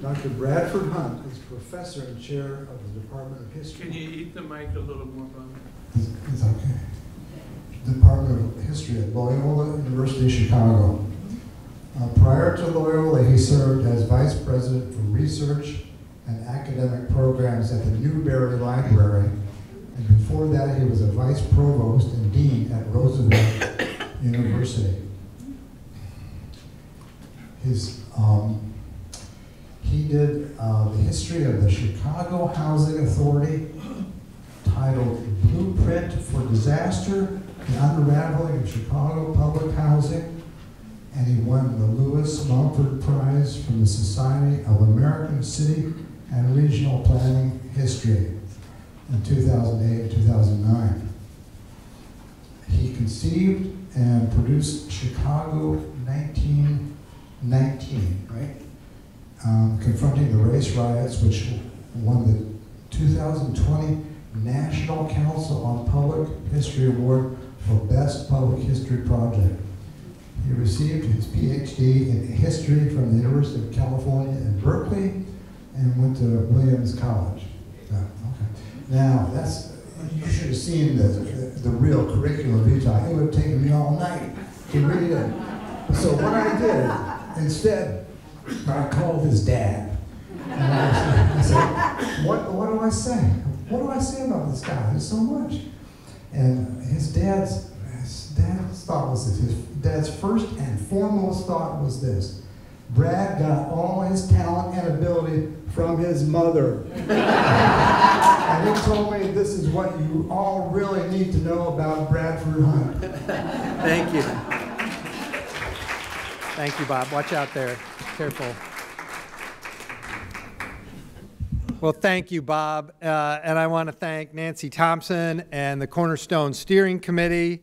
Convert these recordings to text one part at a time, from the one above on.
Dr. Bradford Hunt is professor and chair of the Department of History. Can you eat the mic a little more, Bob? It's okay. Department of History at Loyola University Chicago. Prior to Loyola, he served as vice president for research and academic programs at the Newberry Library. And before that, he was a vice provost and dean at Roosevelt University. He did the history of the Chicago Housing Authority, titled Blueprint for Disaster, The Unraveling of Chicago Public Housing, and he won the Lewis Mumford Prize from the Society of American City and Regional Planning History in 2008 and 2009. He conceived and produced Chicago 1919, right? Confronting the race riots, which won the 2020 National Council on Public History Award for Best Public History Project. He received his PhD in history from the University of California in Berkeley and went to Williams College. Okay. Now, you should have seen the real curriculum vitae. It would have taken me all night to read it. So what I did, instead, I called his dad. And I said, what do I say? What do I say about this guy? There's so much. And his dad's thought was this. His dad's first and foremost thought was this: Brad got all his talent and ability from his mother. And he told me this is what you all really need to know about Bradford Hunt. Thank you. Thank you, Bob. Watch out there. Careful. Well, thank you, Bob. And I want to thank Nancy Thompson and the Cornerstones Steering Committee.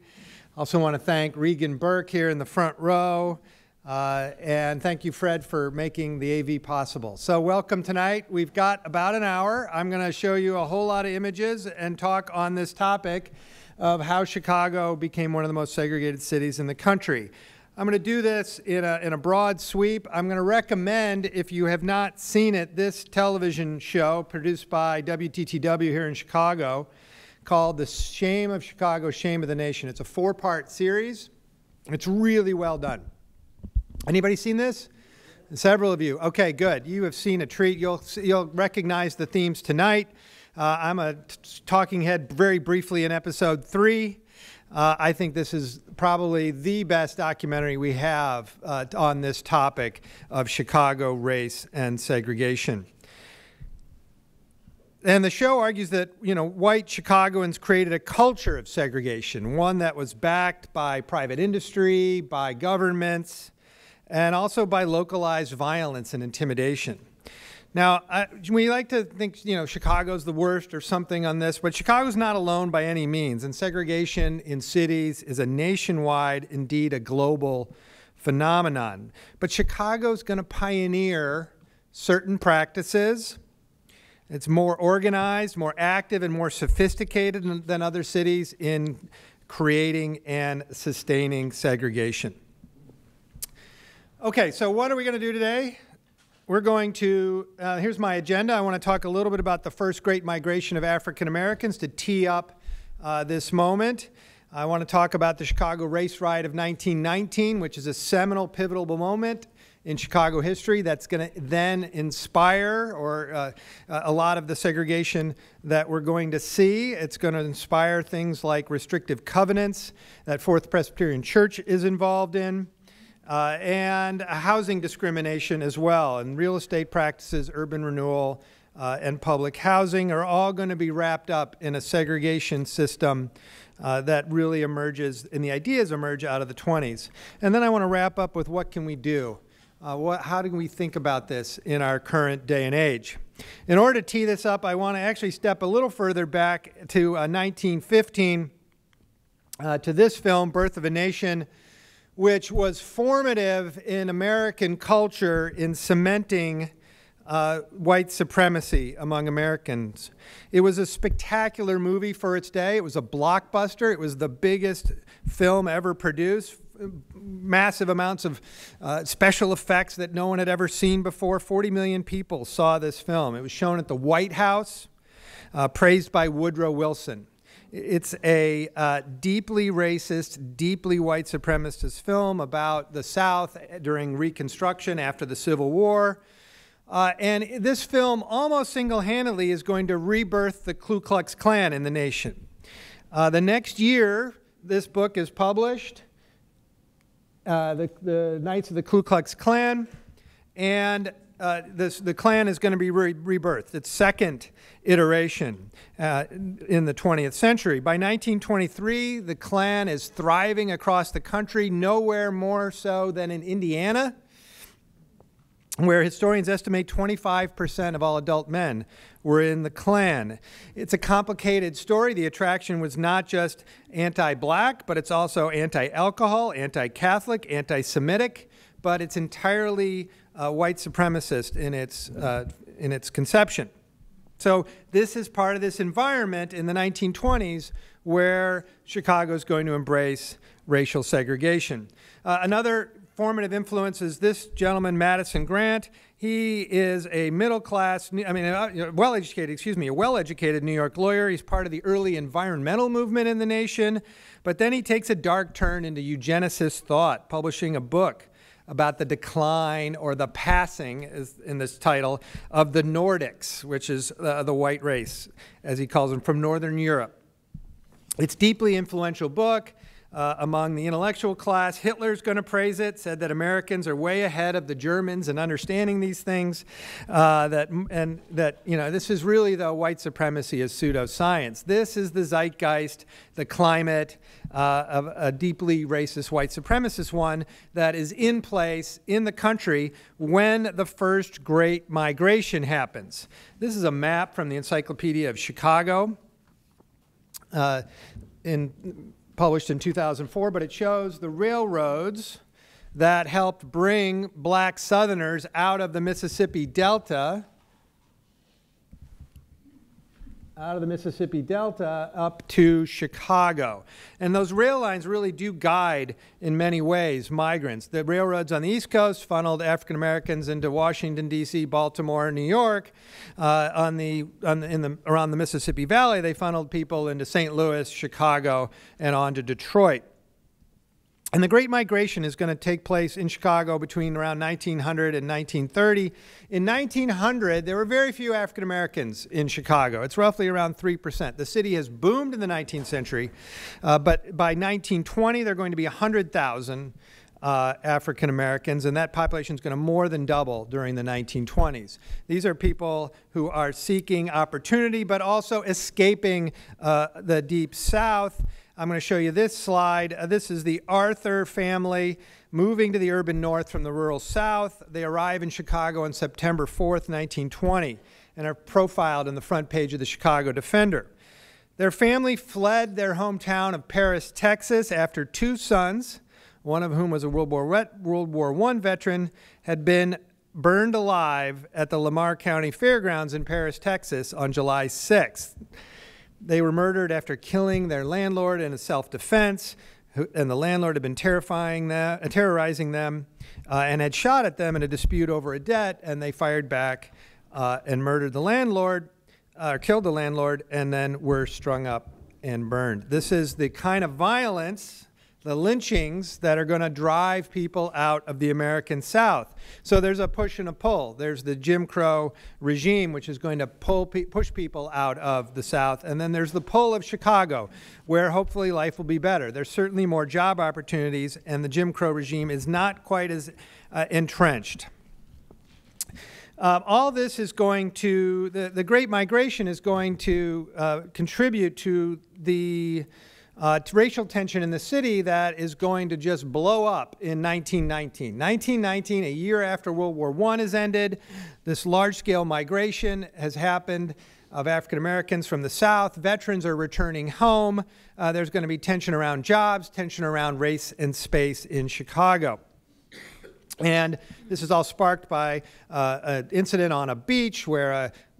Also want to thank Regan Burke here in the front row. And thank you, Fred, for making the AV possible. So welcome tonight. We've got about an hour. I'm going to show you a whole lot of images and talk on this topic of how Chicago became one of the most segregated cities in the country. I'm going to do this in a broad sweep. I'm going to recommend, if you have not seen it, this television show produced by WTTW here in Chicago called The Shame of Chicago, Shame of the Nation. It's a 4-part series. It's really well done. Anybody seen this? Several of you. Okay, good. You have seen a treat. You'll recognize the themes tonight. I'm a talking head very briefly in episode 3. I think this is probably the best documentary we have on this topic of Chicago race and segregation. And the show argues that, white Chicagoans created a culture of segregation, one that was backed by private industry, by governments, and also by localized violence and intimidation. Now, we like to think, Chicago's the worst or something on this, but Chicago's not alone by any means, and segregation in cities is a nationwide, indeed a global phenomenon. But Chicago's going to pioneer certain practices. It's more organized, more active, and more sophisticated than other cities in creating and sustaining segregation. Okay, so what are we going to do today? We're going to, here's my agenda. I want to talk a little bit about the first great migration of African Americans to tee up this moment. I want to talk about the Chicago Race Riot of 1919, which is a seminal, pivotal moment in Chicago history that's going to then inspire a lot of the segregation that we're going to see. It's going to inspire things like restrictive covenants that Fourth Presbyterian Church is involved in. And housing discrimination as well, and real estate practices, urban renewal, and public housing are all going to be wrapped up in a segregation system that really emerges, and the ideas emerge out of the 20s. And then I want to wrap up with what can we do? How do we think about this in our current day and age? In order to tee this up, I want to actually step a little further back to 1915, to this film, Birth of a Nation, which was formative in American culture in cementing white supremacy among Americans. It was a spectacular movie for its day. It was a blockbuster. It was the biggest film ever produced massive amounts of special effects that no one had ever seen before. 40 million people saw this film. It was shown at the White House, praised by Woodrow Wilson. It's a deeply racist, deeply white supremacist film about the South during Reconstruction after the Civil War. And this film almost single-handedly is going to rebirth the Ku Klux Klan in the nation. The next year, this book is published, the Knights of the Ku Klux Klan, and the Klan is going to be rebirthed, its second iteration in the 20th century. By 1923, the Klan is thriving across the country, nowhere more so than in Indiana, where historians estimate 25% of all adult men were in the Klan. It's a complicated story. The attraction was not just anti-black, but it's also anti-alcohol, anti-Catholic, anti-Semitic, but it's entirely white supremacist in its conception. So this is part of this environment in the 1920s where Chicago is going to embrace racial segregation. Another formative influence is this gentleman, Madison Grant. He is a a well-educated New York lawyer. He's part of the early environmental movement in the nation, but then he takes a dark turn into eugenicist thought, publishing a book about the decline or the passing, is in this title, of the Nordics, which is the white race, as he calls them, from Northern Europe. It's a deeply influential book among the intellectual class. Hitler's going to praise it, said that Americans are way ahead of the Germans in understanding these things, that this is really, though, white supremacy as pseudoscience. This is the zeitgeist, the climate of a deeply racist white supremacist one that is in place in the country when the first Great Migration happens. This is a map from the Encyclopedia of Chicago, published in 2004, but it shows the railroads that helped bring black Southerners out of the Mississippi Delta, up to Chicago. And those rail lines really do guide, in many ways, migrants. The railroads on the East Coast funneled African Americans into Washington, D.C., Baltimore, New York. Around the Mississippi Valley, they funneled people into St. Louis, Chicago, and on to Detroit. And the Great Migration is going to take place in Chicago between around 1900 and 1930. In 1900, there were very few African Americans in Chicago. It's roughly around 3%. The city has boomed in the 19th century, but by 1920, there are going to be 100,000 African Americans, and that population is going to more than double during the 1920s. These are people who are seeking opportunity, but also escaping the Deep South. I'm going to show you this slide. This is the Arthur family moving to the urban north from the rural south. They arrive in Chicago on September 4th, 1920, and are profiled in the front page of the Chicago Defender. Their family fled their hometown of Paris, Texas, after two sons, one of whom was a World War I veteran, had been burned alive at the Lamar County Fairgrounds in Paris, Texas on July 6th. They were murdered after killing their landlord in a self-defense, and the landlord had been terrorizing them and had shot at them in a dispute over a debt, and they fired back and murdered the landlord, killed the landlord, and then were strung up and burned. This is the kind of violence, the lynchings, that are going to drive people out of the American South. So there's a push and a pull. There's the Jim Crow regime, which is going to push people out of the South. And then there's the pull of Chicago, where hopefully life will be better. There's certainly more job opportunities, and the Jim Crow regime is not quite as entrenched. All this is going to, the Great Migration is going to contribute to the racial tension in the city that is going to just blow up in 1919. 1919, a year after World War I has ended, this large-scale migration has happened of African Americans from the South. Veterans are returning home. There's going to be tension around jobs, tension around race and space in Chicago. And this is all sparked by an incident on a beach where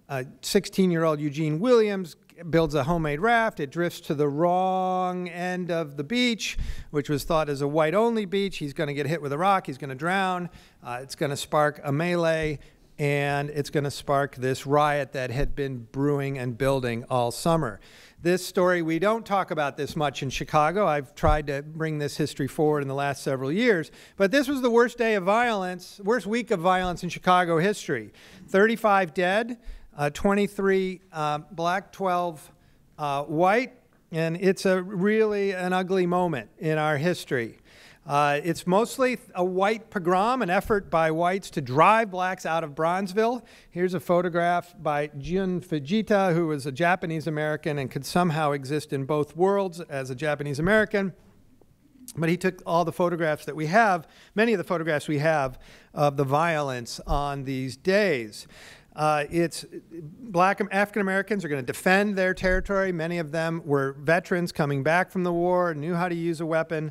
a 16-year-old Eugene Williams builds a homemade raft. It drifts to the wrong end of the beach, which was thought as a white-only beach. He's going to get hit with a rock. He's going to drown. It's going to spark a melee, and it's going to spark this riot that had been brewing and building all summer. This story, we don't talk about this much in Chicago. I've tried to bring this history forward in the last several years. But this was the worst day of violence, worst week of violence in Chicago history. 35 dead, 23 black, 12 white. And it's really an ugly moment in our history. It's mostly a white pogrom, an effort by whites to drive blacks out of Bronzeville. Here's a photograph by Jun Fujita, who was a Japanese American and could somehow exist in both worlds as a Japanese American. But he took all the photographs that we have, many of the photographs we have of the violence on these days. It's black African Americans are going to defend their territory. Many of them were veterans coming back from the war, knew how to use a weapon.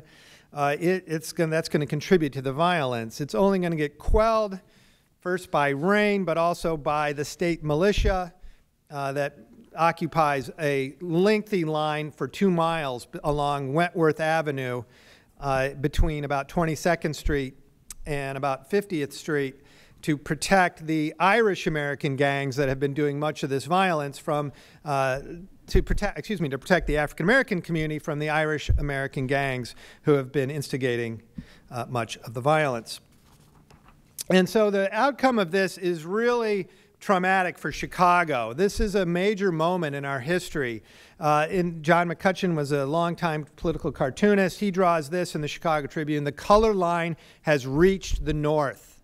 That's going to contribute to the violence. It's only going to get quelled first by rain, but also by the state militia that occupies a lengthy line for 2 miles along Wentworth Avenue between about 22nd Street and about 50th Street to protect the Irish American gangs that have been doing much of this violence from to protect the African American community from the Irish American gangs who have been instigating much of the violence. And so the outcome of this is really traumatic for Chicago. This is a major moment in our history. John McCutcheon was a longtime political cartoonist. He draws this in the Chicago Tribune. The color line has reached the north,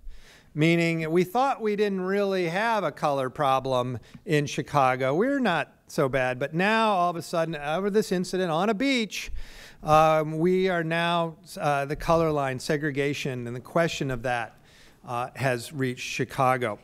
meaning we thought we didn't really have a color problem in Chicago. We're not so bad, but now all of a sudden, over this incident on a beach, we are now, the color line segregation and the question of that has reached Chicago.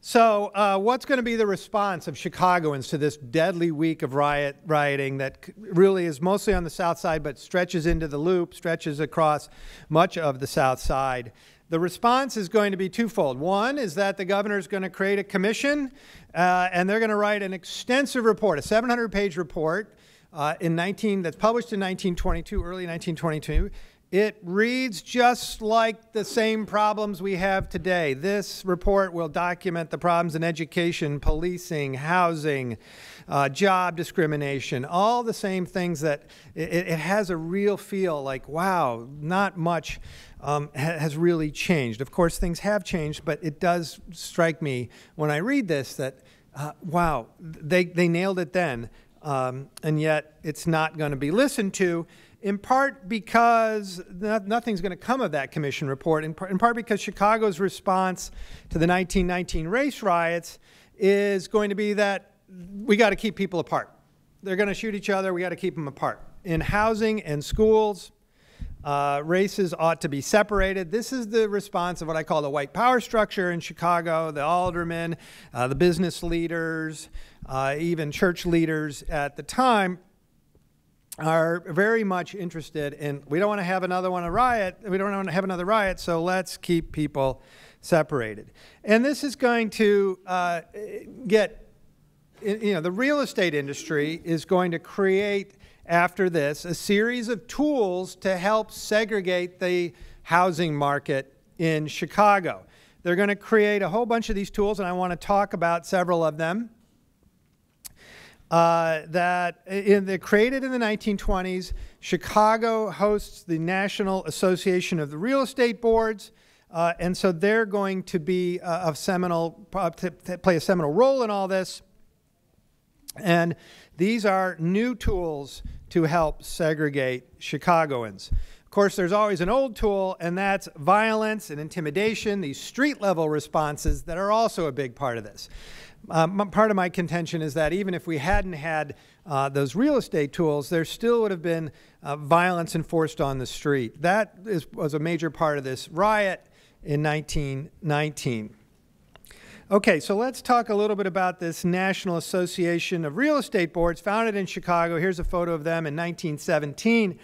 So what's going to be the response of Chicagoans to this deadly week of rioting that really is mostly on the south side but stretches into the Loop, stretches across much of the south side? The response is going to be twofold. One is that the governor is going to create a commission, and they're going to write an extensive report, a 700-page report that's published in 1922, early 1922. It reads just like the same problems we have today. This report will document the problems in education, policing, housing, job discrimination, all the same things that it has a real feel like, wow, not much has really changed. Of course, things have changed, but it does strike me when I read this that, wow, they nailed it then, and yet it's not going to be listened to, in part because nothing's going to come of that commission report, in part because Chicago's response to the 1919 race riots is going to be that we got to keep people apart. They're going to shoot each other. We got to keep them apart. In housing and schools, races ought to be separated. This is the response of what I call the white power structure in Chicago, the aldermen, the business leaders, even church leaders at the time are very much interested in, we don't want to have another riot, so let's keep people separated. And this is going to the real estate industry is going to create, after this, a series of tools to help segregate the housing market in Chicago. They're going to create a whole bunch of these tools, and I want to talk about several of them. They're created in the 1920s. Chicago hosts the National Association of the Real Estate Boards, and so they're going to be play a seminal role in all this. And these are new tools to help segregate Chicagoans. Of course, there's always an old tool, and that's violence and intimidation, these street-level responses that are also a big part of this. Part of my contention is that even if we hadn't had those real estate tools, there still would have been violence enforced on the street. That was a major part of this riot in 1919. Okay, so let's talk a little bit about this National Association of Real Estate Boards, founded in Chicago. Here's a photo of them in 1917.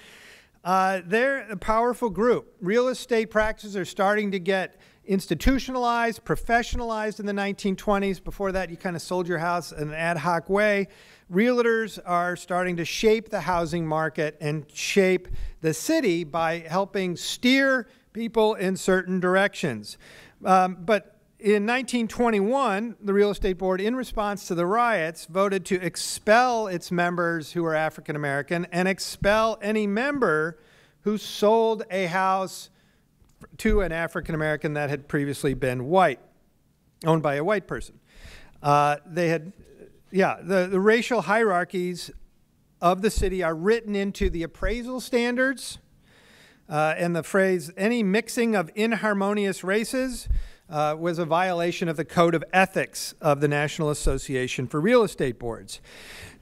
They're a powerful group. Real estate practices are starting to get institutionalized, professionalized in the 1920s. Before that, you kind of sold your house in an ad hoc way. Realtors are starting to shape the housing market and shape the city by helping steer people in certain directions. But in 1921, the Real Estate Board, in response to the riots, voted to expel its members who were African American and expel any member who sold a house to an African American that had previously been white, owned by a white person. The racial hierarchies of the city are written into the appraisal standards, and the phrase, any mixing of inharmonious races, was a violation of the Code of Ethics of the National Association for Real Estate Boards.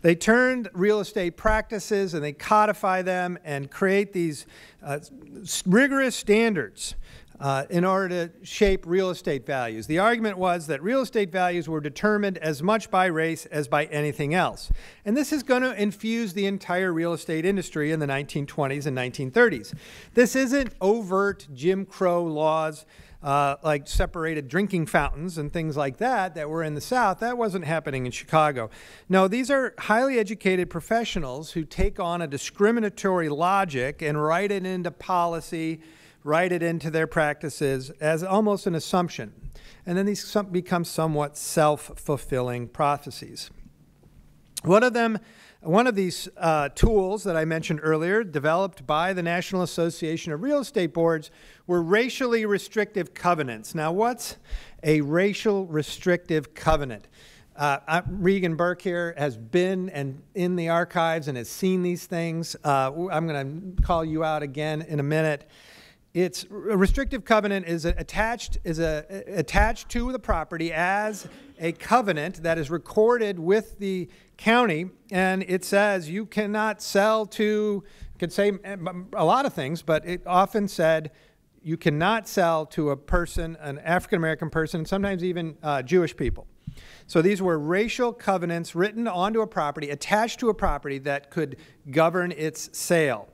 They turned real estate practices and they codify them and create these rigorous standards in order to shape real estate values. The argument was that real estate values were determined as much by race as by anything else. And this is going to infuse the entire real estate industry in the 1920s and 1930s. This isn't overt Jim Crow laws like separated drinking fountains and things like that were in the South. That wasn't happening in Chicago. No, these are highly educated professionals who take on a discriminatory logic and write it into policy, write it into their practices as almost an assumption. And then these become somewhat self-fulfilling prophecies. One of these tools that I mentioned earlier, developed by the National Association of Real Estate Boards, were racially restrictive covenants. Now, what's a racial restrictive covenant? Regan Burke here has been in the archives and has seen these things. I'm going to call you out again in a minute. A restrictive covenant is attached to the property as a covenant that is recorded with the county, and it says you cannot sell to, it could say a lot of things, but it often said you cannot sell to a person, an African-American person, and sometimes even Jewish people. So these were racial covenants written onto a property, attached to a property that could govern its sale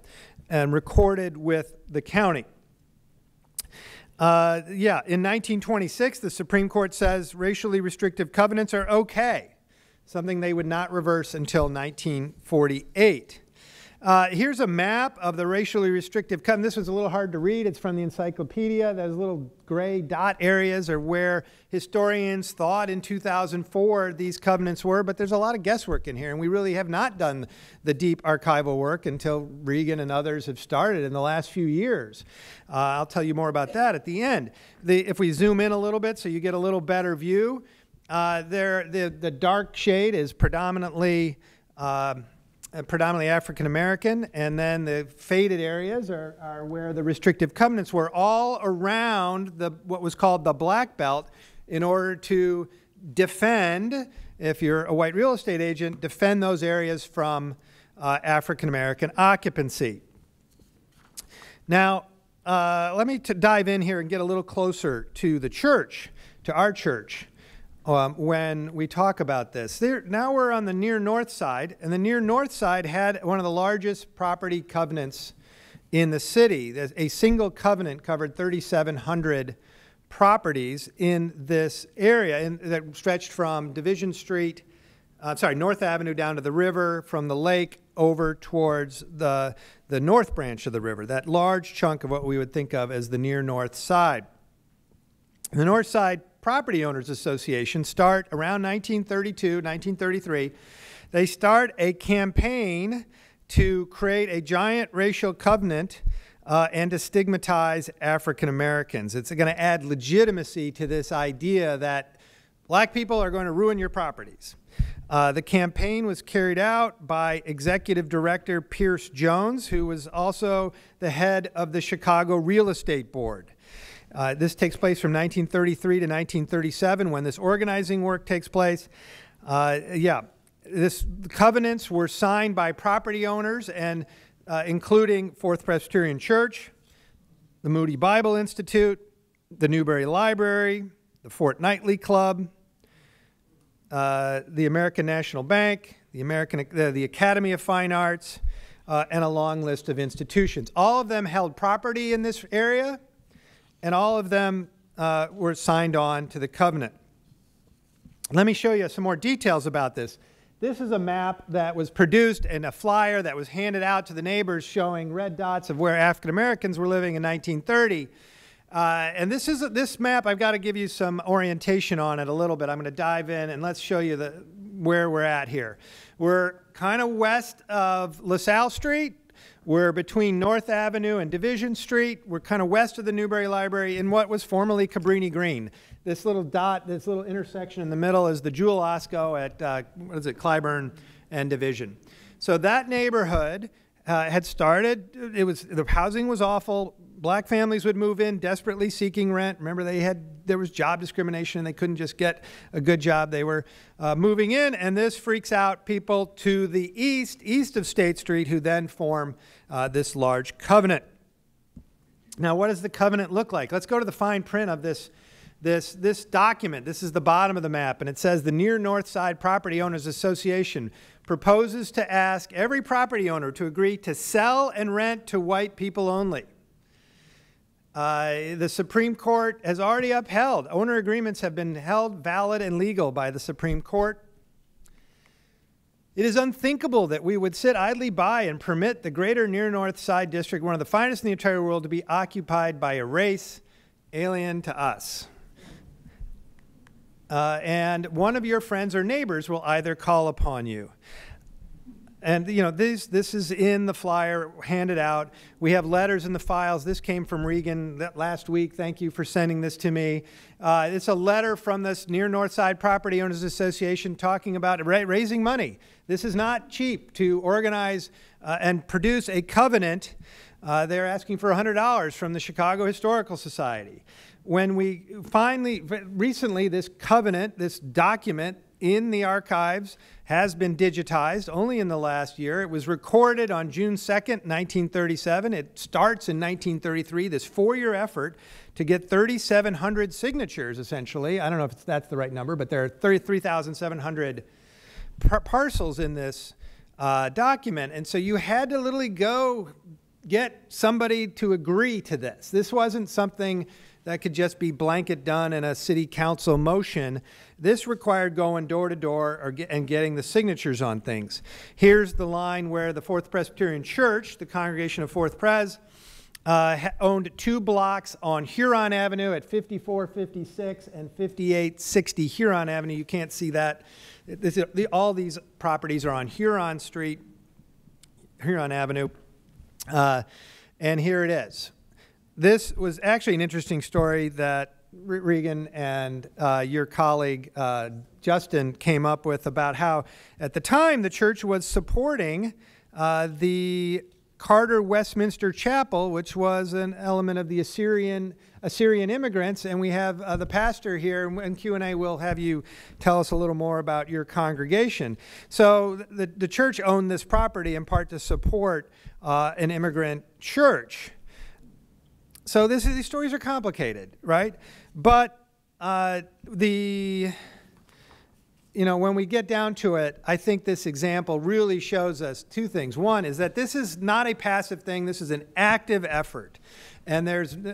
and recorded with the county. In 1926, the Supreme Court says racially restrictive covenants are okay, something they would not reverse until 1948. Here's a map of the racially restrictive covenant. This was a little hard to read. It's from the encyclopedia. Those little gray dot areas are where historians thought in 2004 these covenants were, but there's a lot of guesswork in here, and we really have not done the deep archival work until Regan and others have started in the last few years. I'll tell you more about that at the end. If we zoom in a little bit so you get a little better view, the dark shade is predominantly African American, and then the faded areas are where the restrictive covenants were, all around what was called the Black Belt, in order to defend, if you're a white real estate agent, defend those areas from African American occupancy. Now, let me dive in here and get a little closer to the church, to our church. When we talk about this. Now we're on the near north side, and the near north side had one of the largest property covenants in the city. A single covenant covered 3,700 properties in this area that stretched from North Avenue down to the river, from the lake over towards the north branch of the river, that large chunk of what we would think of as the near north side. The North Side Property Owners Association start around 1932, 1933. They start a campaign to create a giant racial covenant and to stigmatize African Americans. It's going to add legitimacy to this idea that black people are going to ruin your properties. The campaign was carried out by Executive Director Pierce Jones, who was also the head of the Chicago Real Estate Board. This takes place from 1933 to 1937 when this organizing work takes place. This covenants were signed by property owners, and including Fourth Presbyterian Church, the Moody Bible Institute, the Newberry Library, the Fortnightly Club, the American National Bank, the Academy of Fine Arts, and a long list of institutions. All of them held property in this area, and all of them were signed on to the covenant. Let me show you some more details about this. This is a map that was produced and a flyer that was handed out to the neighbors showing red dots of where African Americans were living in 1930. And this map, I've got to give you some orientation on it a little bit. I'm going to dive in and let's show you where we're at here. We're kind of west of LaSalle Street. We're between North Avenue and Division Street. We're kind of west of the Newberry Library in what was formerly Cabrini Green. This little dot, this little intersection in the middle is the Jewel Osco at, Clybourn and Division. So that neighborhood had started, the housing was awful. Black families would move in desperately seeking rent. Remember, there was job discrimination and they couldn't just get a good job. They were moving in, and this freaks out people to the east of State Street, who then form this large covenant. Now, what does the covenant look like? Let's go to the fine print of this document. This is the bottom of the map, and it says the Near North Side Property Owners Association proposes to ask every property owner to agree to sell and rent to white people only. The Supreme Court has already upheld. Owner agreements have been held valid and legal by the Supreme Court. It is unthinkable that we would sit idly by and permit the greater Near North Side District, one of the finest in the entire world, to be occupied by a race alien to us. And one of your friends or neighbors will either call upon you. And, you know, this is in the flyer handed out. We have letters in the files. This came from Regan last week. Thank you for sending this to me. It's a letter from this Near North Side Property Owners Association talking about raising money. This is not cheap to organize and produce a covenant. They're asking for $100 from the Chicago Historical Society. When we recently, this covenant, this document in the archives has been digitized only in the last year. It was recorded on June 2nd, 1937. It starts in 1933, this 4-year effort to get 3,700 signatures, essentially. I don't know if that's the right number, but there are 3,700 parcels in this document. And so you had to literally go get somebody to agree to this. This wasn't something that could just be blanket done in a city council motion. This required going door to door and getting the signatures on things. Here's the line where the Fourth Presbyterian Church, the congregation of Fourth Pres, owned 2 blocks on Huron Avenue at 5456 and 5860 Huron Avenue. You can't see that. All these properties are on Huron Street, Huron Avenue. And here it is. This was actually an interesting story that Regan and your colleague Justin came up with about how at the time the church was supporting the Carter Westminster Chapel, which was an element of the Assyrian immigrants. And we have the pastor here, and Q&A will have you tell us a little more about your congregation. So the church owned this property in part to support an immigrant church. So these stories are complicated, right? But when we get down to it, I think this example really shows us 2 things. One is that this is not a passive thing. This is an active effort. And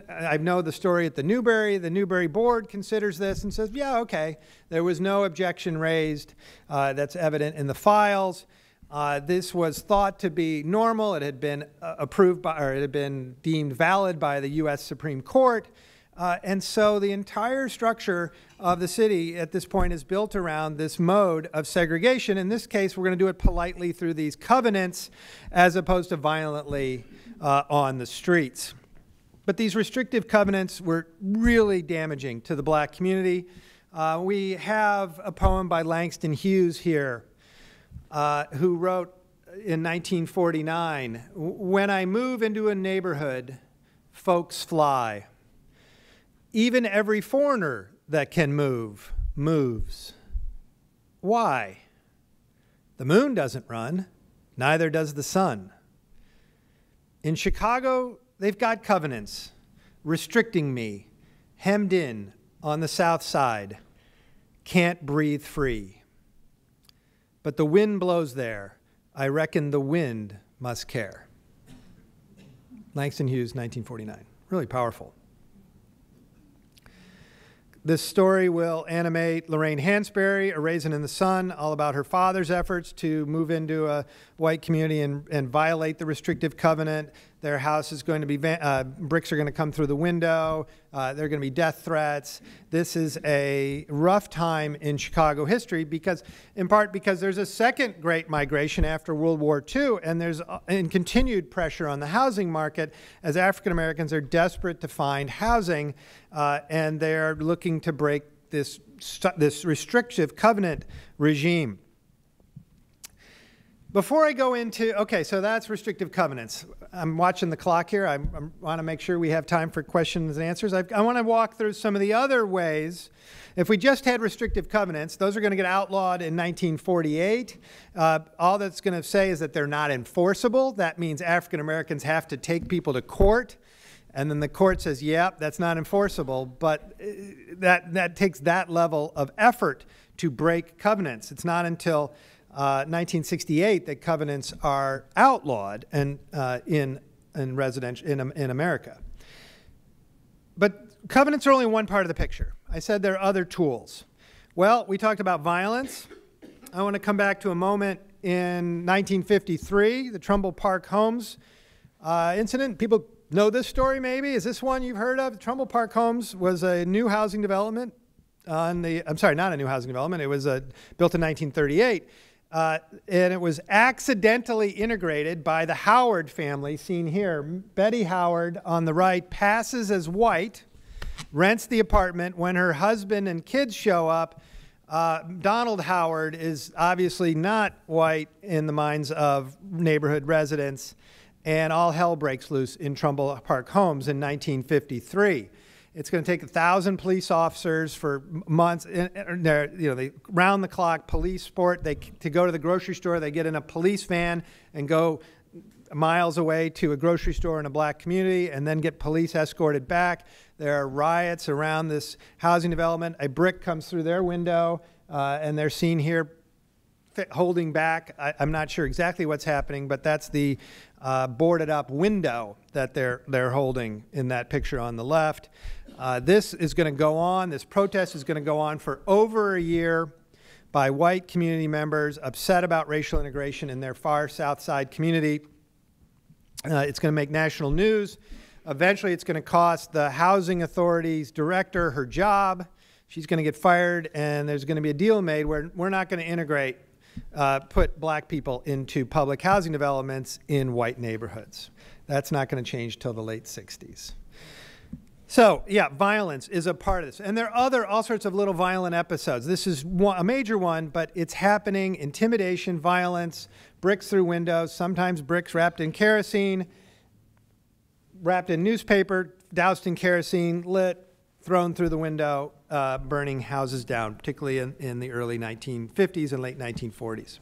I know the story at the Newberry board considers this and says, yeah, okay, there was no objection raised. That's evident in the files. This was thought to be normal. It had been approved by, or it had been deemed valid by the U.S. Supreme Court. And so the entire structure of the city at this point is built around this mode of segregation. In this case, we're going to do it politely through these covenants as opposed to violently on the streets. But these restrictive covenants were really damaging to the black community. We have a poem by Langston Hughes here, who wrote in 1949, "When I move into a neighborhood, folks fly. Even every foreigner that can move, moves. Why? The moon doesn't run, neither does the sun. In Chicago, they've got covenants restricting me, hemmed in on the south side, can't breathe free. But the wind blows there. I reckon the wind must care." Langston Hughes, 1949. Really powerful. This story will animate Lorraine Hansberry, A Raisin in the Sun, all about her father's efforts to move into a white community and violate the restrictive covenant. Their house is going to be, bricks are going to come through the window. There are going to be death threats. This is a rough time in Chicago history because, in part because there's a second great migration after World War II, and there's continued pressure on the housing market as African Americans are desperate to find housing, and they're looking to break this restrictive covenant regime. Before I go into, okay, so that's restrictive covenants. I'm watching the clock here. I want to make sure we have time for questions and answers. I want to walk through some of the other ways. If we just had restrictive covenants, those are going to get outlawed in 1948. All that's going to say is that they're not enforceable. That means African Americans have to take people to court. And then the court says, yep, that's not enforceable. But that takes that level of effort to break covenants. It's not until 1968 that covenants are outlawed in America. But covenants are only one part of the picture. I said there are other tools. Well, we talked about violence. I want to come back to a moment in 1953, the Trumbull Park Homes incident. People know this story maybe. Is this one you've heard of? Trumbull Park Homes was a new housing development I'm sorry, not a new housing development. It was built in 1938. And it was accidentally integrated by the Howard family, seen here. Betty Howard on the right passes as white, rents the apartment. When her husband and kids show up, Donald Howard is obviously not white in the minds of neighborhood residents, and all hell breaks loose in Trumbull Park Homes in 1953. It's going to take 1,000 police officers for months. They round-the-clock police sport. To go to the grocery store, they get in a police van and go miles away to a grocery store in a black community and then get police escorted back. There are riots around this housing development. A brick comes through their window, and they're seen here holding back. I'm not sure exactly what's happening, but that's the boarded-up window that they're holding in that picture on the left. This is going to go on. This protest is going to go on for over a year by white community members upset about racial integration in their far south side community. It's going to make national news. Eventually, it's going to cost the housing authority's director her job. She's going to get fired, and there's going to be a deal made where we're not going to integrate, put black people into public housing developments in white neighborhoods. That's not going to change till the late 60s. So, yeah, violence is a part of this. And there are all sorts of little violent episodes. This is a major one, but it's happening. Intimidation, violence, bricks through windows, sometimes bricks wrapped in kerosene, wrapped in newspaper, doused in kerosene, lit, thrown through the window, burning houses down, particularly in the early 1950s and late 1940s.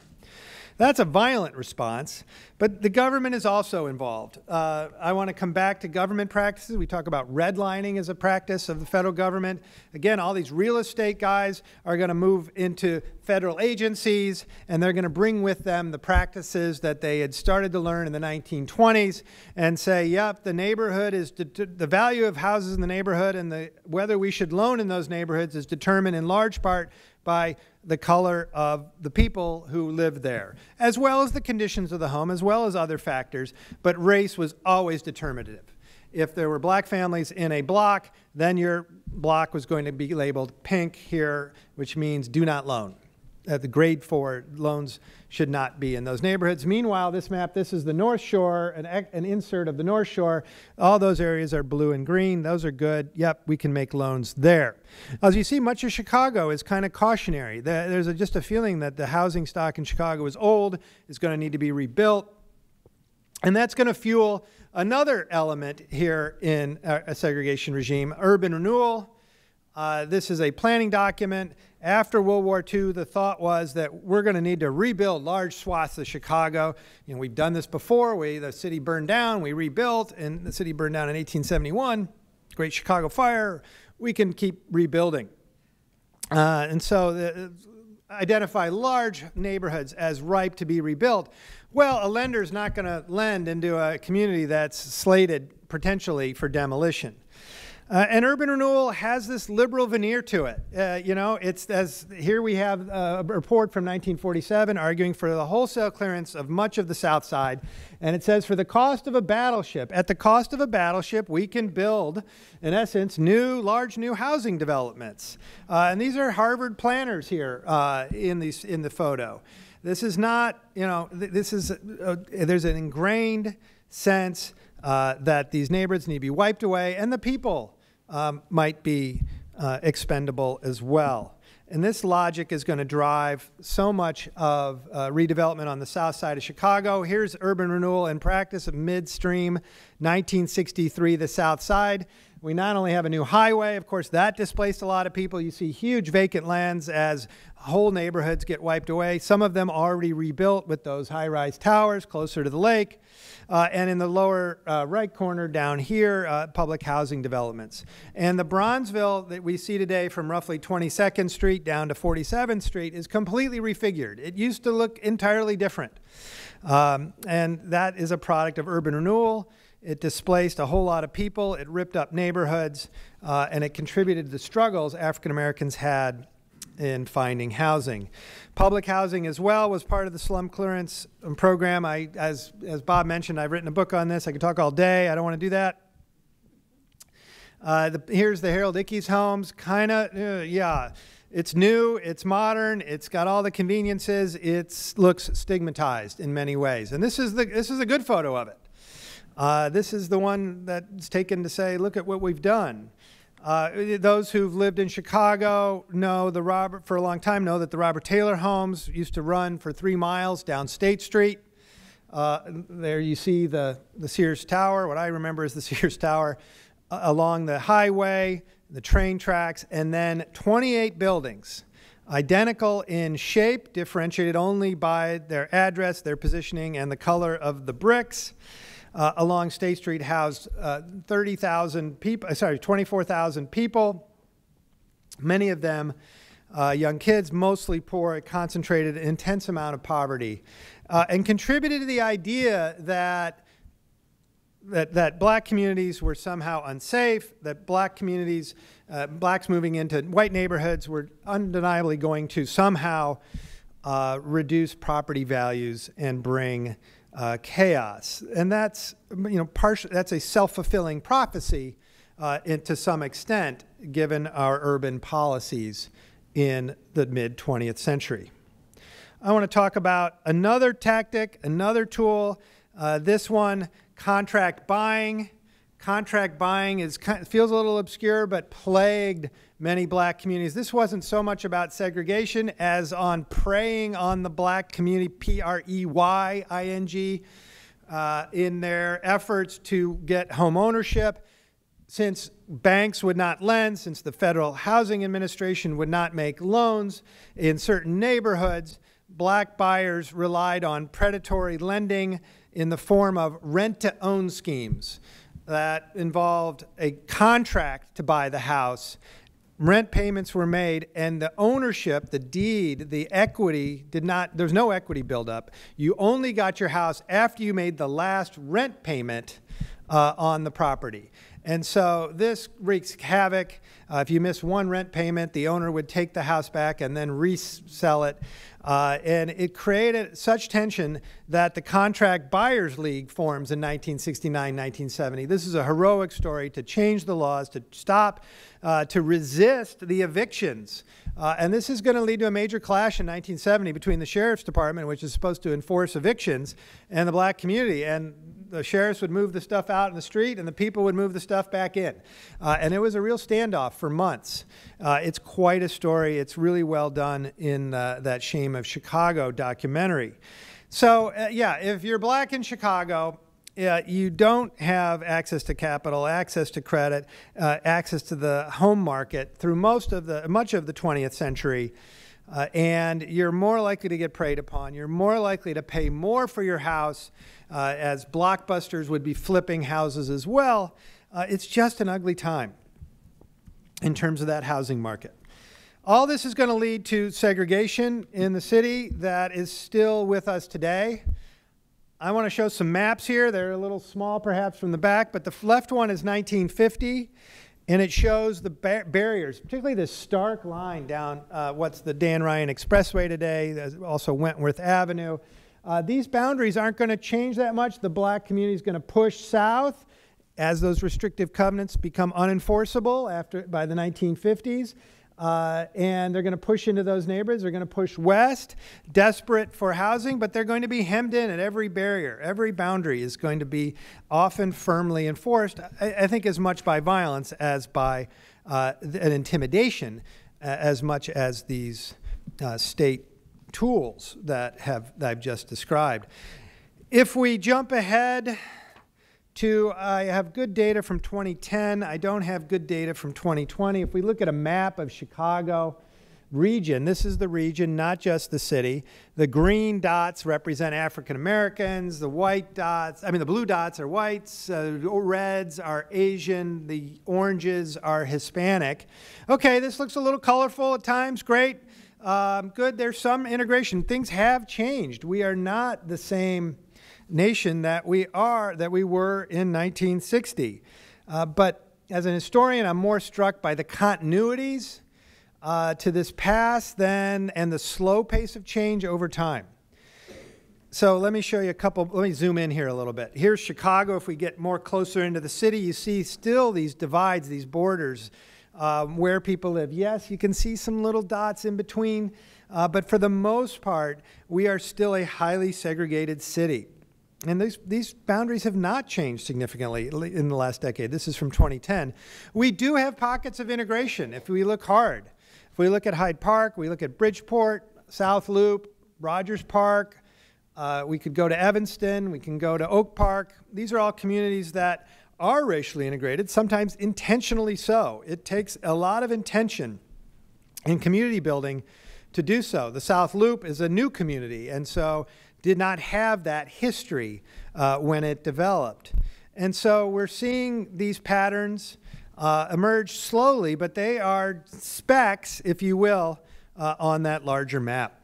That's a violent response, but the government is also involved. I want to come back to government practices. We talk about redlining as a practice of the federal government. Again, all these real estate guys are going to move into federal agencies, and they're going to bring with them the practices that they had started to learn in the 1920s and say, yep, the neighborhood is, the value of houses in the neighborhood and whether we should loan in those neighborhoods is determined in large part by the color of the people who live there, as well as the conditions of the home, as well as other factors, but race was always determinative. If there were black families in a block, then your block was going to be labeled pink here, which means do not loan. The grade 4 loans should not be in those neighborhoods. Meanwhile, this map, this is the North Shore, an insert of the North Shore. All those areas are blue and green. Those are good. Yep, we can make loans there. As you see, much of Chicago is kind of cautionary. There's just a feeling that the housing stock in Chicago is old, is going to need to be rebuilt. And that's going to fuel another element here in a segregation regime, urban renewal. This is a planning document. After World War II, the thought was that we're going to need to rebuild large swaths of Chicago. You know, we've done this before. The city burned down, we rebuilt, and the city burned down in 1871. Great Chicago fire. We can keep rebuilding. And so identify large neighborhoods as ripe to be rebuilt. Well, a lender's not going to lend into a community that's slated potentially for demolition. And urban renewal has this liberal veneer to it. You know, here we have a report from 1947 arguing for the wholesale clearance of much of the South Side. And it says, for the cost of a battleship, at the cost of a battleship, we can build, in essence, large new housing developments. And these are Harvard planners here in the photo. This is not, you know, there's an ingrained sense that these neighborhoods need to be wiped away, and the people might be expendable as well. And this logic is going to drive so much of redevelopment on the south side of Chicago. Here's urban renewal in practice of midstream, 1963, the south side. We not only have a new highway, of course, that displaced a lot of people. You see huge vacant lands as whole neighborhoods get wiped away. Some of them already rebuilt with those high-rise towers closer to the lake. And in the lower right corner down here, public housing developments. And the Bronzeville that we see today from roughly 22nd Street down to 47th Street is completely refigured. It used to look entirely different. And that is a product of urban renewal. It displaced a whole lot of people. It ripped up neighborhoods. And it contributed to the struggles African Americans had in finding housing. Public housing as well was part of the slum clearance program. As Bob mentioned, I've written a book on this. I could talk all day. I don't want to do that. Here's the Harold Ickes homes. Kind of, yeah. It's new, it's modern, it's got all the conveniences. It looks stigmatized in many ways. And this is a good photo of it. This is the one that's taken to say, look at what we've done. Those who've lived in Chicago know for a long time know that the Robert Taylor homes used to run for 3 miles down State Street. There you see the Sears Tower. What I remember is the Sears Tower along the highway, the train tracks, and then 28 buildings, identical in shape, differentiated only by their address, their positioning, and the color of the bricks. Along State Street housed 24,000 people, many of them young kids, mostly poor, concentrated an intense amount of poverty, and contributed to the idea that black communities were somehow unsafe, that black communities, blacks moving into white neighborhoods were undeniably going to somehow reduce property values and bring chaos. And that's, that's a self-fulfilling prophecy to some extent, given our urban policies in the mid-20th century. I want to talk about another tactic, another tool. This one, contract buying. Contract buying feels a little obscure, but plagued many black communities. This wasn't so much about segregation as on preying on the black community, P-R-E-Y-I-N-G, in their efforts to get home ownership. Since banks would not lend, since the Federal Housing Administration would not make loans in certain neighborhoods, black buyers relied on predatory lending in the form of rent-to-own schemes that involved a contract to buy the house. Rent payments were made, and the ownership, the deed, the equity there's no equity buildup. You only got your house after you made the last rent payment on the property. And so this wreaks havoc. If you miss one rent payment, the owner would take the house back and then resell it. And it created such tension that the Contract Buyers League forms in 1969-1970. This is a heroic story to change the laws, to stop, to resist the evictions. And this is going to lead to a major clash in 1970 between the Sheriff's Department, which is supposed to enforce evictions, and the black community. And the sheriffs would move the stuff out in the street, and the people would move the stuff back in. And it was a real standoff for months. It's quite a story. It's really well done in that Shame of Chicago documentary. So, yeah, if you're black in Chicago, you don't have access to capital, access to credit, access to the home market through much of the 20th century. And you're more likely to get preyed upon. You're more likely to pay more for your house, as blockbusters would be flipping houses as well. It's just an ugly time in terms of that housing market. All this is going to lead to segregation in the city that is still with us today. I want to show some maps here. They're a little small perhaps from the back, but the left one is 1950. And it shows the barriers, particularly this stark line down what's the Dan Ryan Expressway today, there's also Wentworth Avenue. These boundaries aren't going to change that much. The black community is going to push south as those restrictive covenants become unenforceable by the 1950s. And they're going to push into those neighborhoods. They're going to push west, desperate for housing, but they're going to be hemmed in at every barrier. Every boundary is going to be often firmly enforced, I think as much by violence as by an intimidation, as much as these state tools that I've just described. If we jump ahead I have good data from 2010. I don't have good data from 2020. If we look at a map of Chicago region, this is the region, not just the city. The green dots represent African Americans. The blue dots are whites. Reds are Asian. The oranges are Hispanic. Okay, this looks a little colorful at times. Great. Good. There's some integration. Things have changed. We are not the same nation that we were in 1960. But as an historian, I'm more struck by the continuities to this past and the slow pace of change over time. So let me show you let me zoom in here a little bit. Here's Chicago. If we get more closer into the city, you see still these divides, these borders, where people live. Yes, you can see some little dots in between, but for the most part, we are still a highly segregated city. And these boundaries have not changed significantly in the last decade. This is from 2010. We do have pockets of integration if we look hard. If we look at Hyde Park, we look at Bridgeport, South Loop, Rogers Park. We could go to Evanston. We can go to Oak Park. These are all communities that are racially integrated, sometimes intentionally so. It takes a lot of intention in community building to do so. The South Loop is a new community, and so did not have that history when it developed. And so we're seeing these patterns emerge slowly, but they are specks, if you will, on that larger map.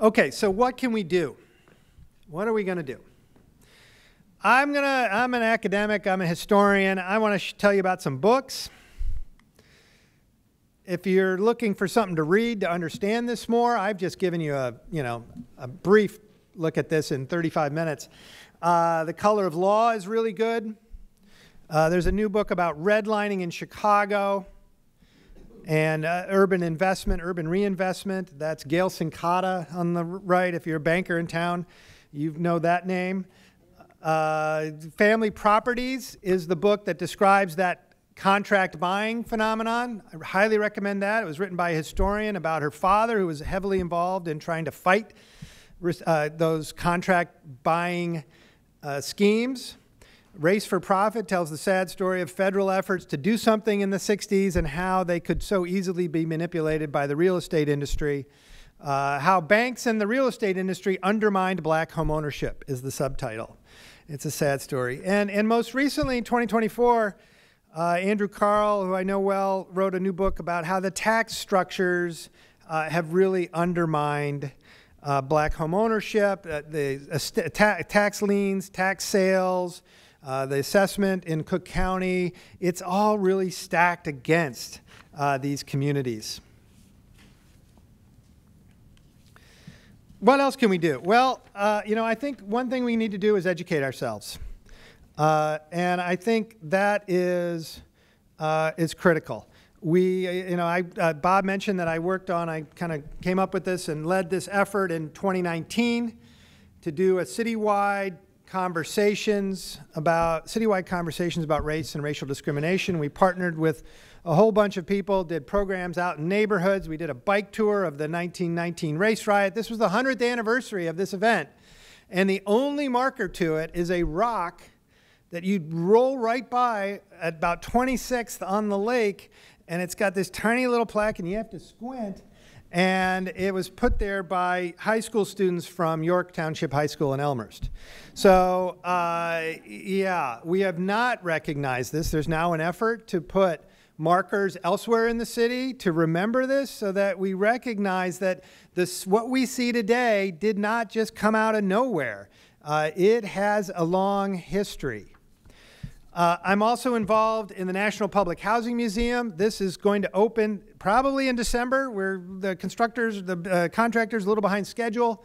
Okay, so what can we do? What are we going to do? I'm an academic, I'm a historian. I want to tell you about some books. If you're looking for something to read to understand this more, I've just given you a brief look at this in 35 minutes. The Color of Law is really good. There's a new book about redlining in Chicago and urban reinvestment. That's Gail Sincata on the right. If you're a banker in town, you know that name. Family Properties is the book that describes that contract buying phenomenon. I highly recommend that. It was written by a historian about her father, who was heavily involved in trying to fight those contract buying schemes. Race for Profit tells the sad story of federal efforts to do something in the 60s and how they could so easily be manipulated by the real estate industry. How banks and the real estate industry undermined black homeownership is the subtitle. It's a sad story. And most recently, in 2024, Andrew Carl, who I know well, wrote a new book about how the tax structures have really undermined black home ownership, the tax liens, tax sales, the assessment in Cook County. It's all really stacked against these communities. What else can we do? Well, I think one thing we need to do is educate ourselves. And I think that is critical. Bob mentioned that I kind of came up with this and led this effort in 2019 to do a citywide conversations about race and racial discrimination. We partnered with a whole bunch of people, did programs out in neighborhoods. We did a bike tour of the 1919 race riot. This was the 100th anniversary of this event. And the only marker to it is a rock that you'd roll right by at about 26th on the lake, and it's got this tiny little plaque, and you have to squint. And it was put there by high school students from York Township High School in Elmhurst. So, we have not recognized this. There's now an effort to put markers elsewhere in the city to remember this, so that we recognize that what we see today did not just come out of nowhere. It has a long history. I'm also involved in the National Public Housing Museum. This is going to open probably in December. Where the contractors a little behind schedule.